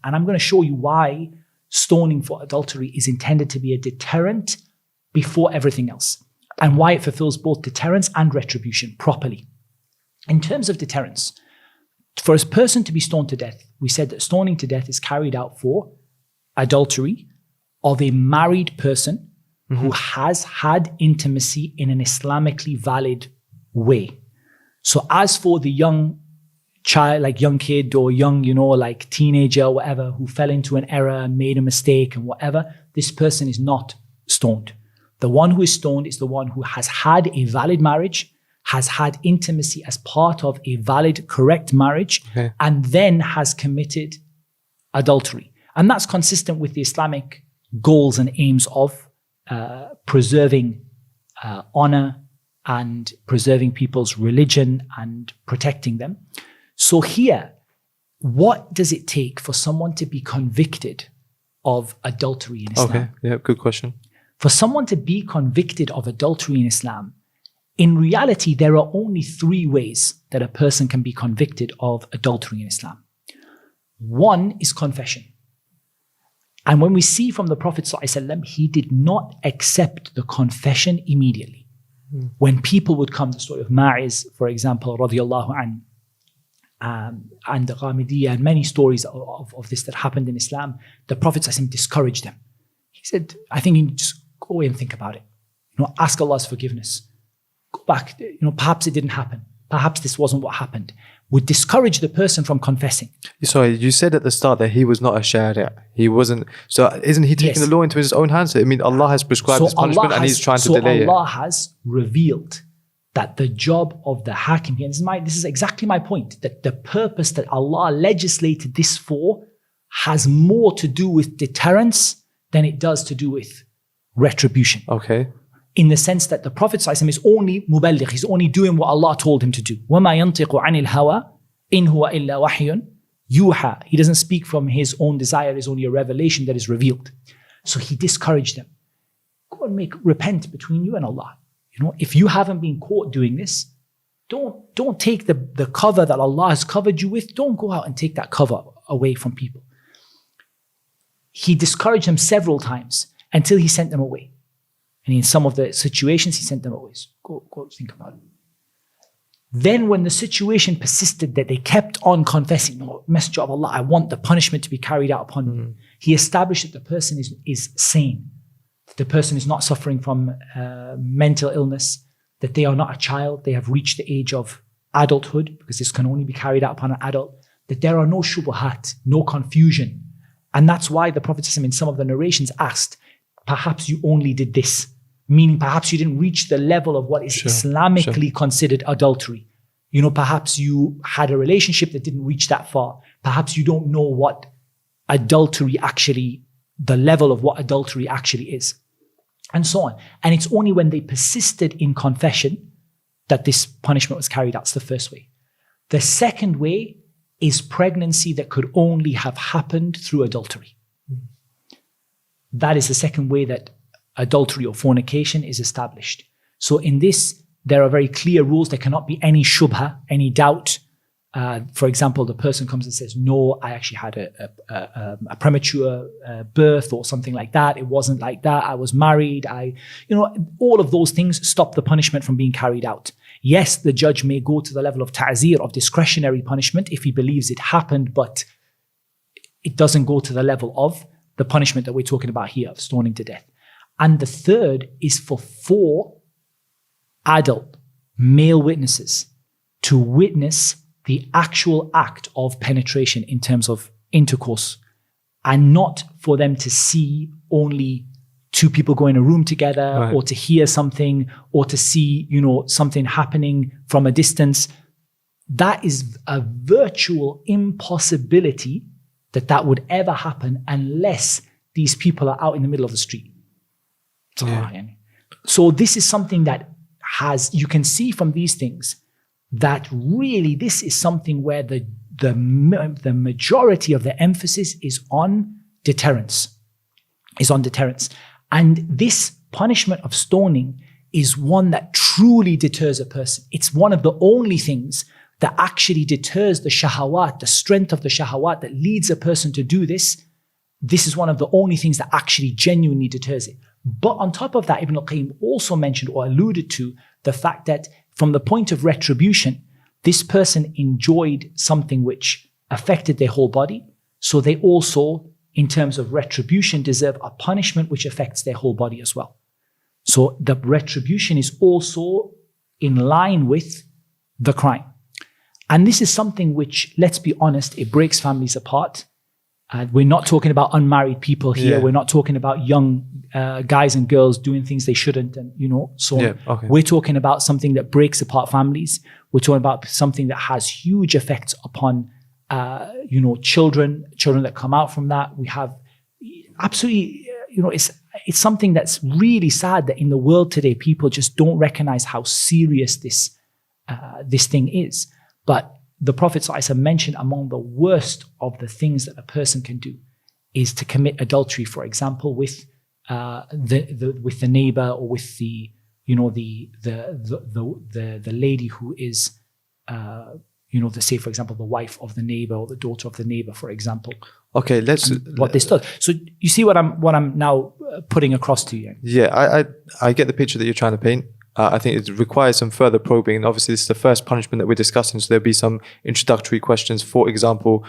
And I'm going to show you why stoning for adultery is intended to be a deterrent before everything else, and why it fulfills both deterrence and retribution properly. In terms of deterrence, for a person to be stoned to death, we said that stoning to death is carried out for adultery of a married person who has had intimacy in an Islamically valid way. So as for the young child, like young kid or young, like teenager or whatever, who fell into an error and made a mistake and whatever, this person is not stoned. The one who is stoned is the one who has had a valid marriage, has had intimacy as part of a valid, correct marriage, and then has committed adultery. And that's consistent with the Islamic goals and aims of preserving honor and preserving people's religion and protecting them. So here, what does it take for someone to be convicted of adultery in Islam? Okay, yeah, good question. For someone to be convicted of adultery in Islam, in reality, there are only 3 ways that a person can be convicted of adultery in Islam. One is confession. And when we see from the Prophet ﷺ, he did not accept the confession immediately. When people would come, the story of Ma'iz, for example, radiallahu anhu, and the Ghamidiyya, and many stories of this that happened in Islam, the Prophet ﷺ discouraged them. He said, I think you just go away and think about it. Ask Allah's forgiveness. Go back, perhaps it didn't happen. Perhaps this wasn't what happened. Would discourage the person from confessing. Sorry, you said at the start that he was not a shari'. He wasn't. So isn't he taking the law into his own hands? I mean, Allah has prescribed this punishment and he's trying to delay it. So Allah has revealed that the job of the hakim, and this is exactly my point, that the purpose that Allah legislated this for has more to do with deterrence than it does to do with retribution. Okay. In the sense that the Prophet ﷺ is only muballigh, he's only doing what Allah told him to do. وَمَا يَنْطِقُ عَنِ الْهَوَىٰ إِنْ هُوَ إِلَّا وَحْيٌ يُوحَىٰ. He doesn't speak from his own desire, it's only a revelation that is revealed. So he discouraged them. Go and repent between you and Allah. If you haven't been caught doing this, don't take the cover that Allah has covered you with, don't go out and take that cover away from people. He discouraged them several times until he sent them away. And in some of the situations, he sent them away. Go think about it. Then when the situation persisted that they kept on confessing, no, Messenger of Allah, I want the punishment to be carried out upon me. He established that the person is sane, that the person is not suffering from mental illness, that they are not a child, they have reached the age of adulthood, because this can only be carried out upon an adult, that there are no shubuhat, no confusion. And that's why the Prophet in some of the narrations asked, perhaps you only did this. Meaning perhaps you didn't reach the level of what is Islamically considered adultery. Perhaps you had a relationship that didn't reach that far. Perhaps you don't know what adultery actually, the level of what adultery actually is. And so on. And it's only when they persisted in confession that this punishment was carried out. It's the first way. The second way is pregnancy that could only have happened through adultery. That is the second way that adultery or fornication is established. So in this, there are very clear rules. There cannot be any shubha, any doubt. For example, the person comes and says, no, I actually had a premature birth or something like that. It wasn't like that. I was married. All of those things stop the punishment from being carried out. Yes, the judge may go to the level of ta'zir, of discretionary punishment, if he believes it happened, but it doesn't go to the level of the punishment that we're talking about here, of stoning to death. And the third is for 4 adult male witnesses to witness the actual act of penetration in terms of intercourse, and not for them to see only 2 people go in a room together, or to hear something, or to see, something happening from a distance. That is a virtual impossibility that would ever happen unless these people are out in the middle of the street. So this is something that you can see from these things that really this is something where the majority of the emphasis is on deterrence. And this punishment of stoning is one that truly deters a person. It's one of the only things that actually deters the shahawat, the strength of the shahawat that leads a person to do this, this is one of the only things that actually genuinely deters it. But on top of that, Ibn al-Qayyim also mentioned or alluded to the fact that from the point of retribution, this person enjoyed something which affected their whole body. So they also, in terms of retribution, deserve a punishment which affects their whole body as well. So the retribution is also in line with the crime. And this is something which, let's be honest, it breaks families apart. We're not talking about unmarried people here. Yeah. We're not talking about young guys and girls doing things they shouldn't, and so on. Okay. We're talking about something that breaks apart families. We're talking about something that has huge effects upon children that come out from that. We have absolutely, it's something that's really sad that in the world today, people just don't recognize how serious this thing is. But the Prophet ﷺ mentioned among the worst of the things that a person can do is to commit adultery, for example, with the neighbor, or with the lady who is say, for example, the wife of the neighbor or the daughter of the neighbor, for example. Okay, what this does. So you see what I'm now putting across to you. Yeah, I get the picture that you're trying to paint. I think it requires some further probing, and obviously this is the first punishment that we're discussing, so there'll be some introductory questions. For example,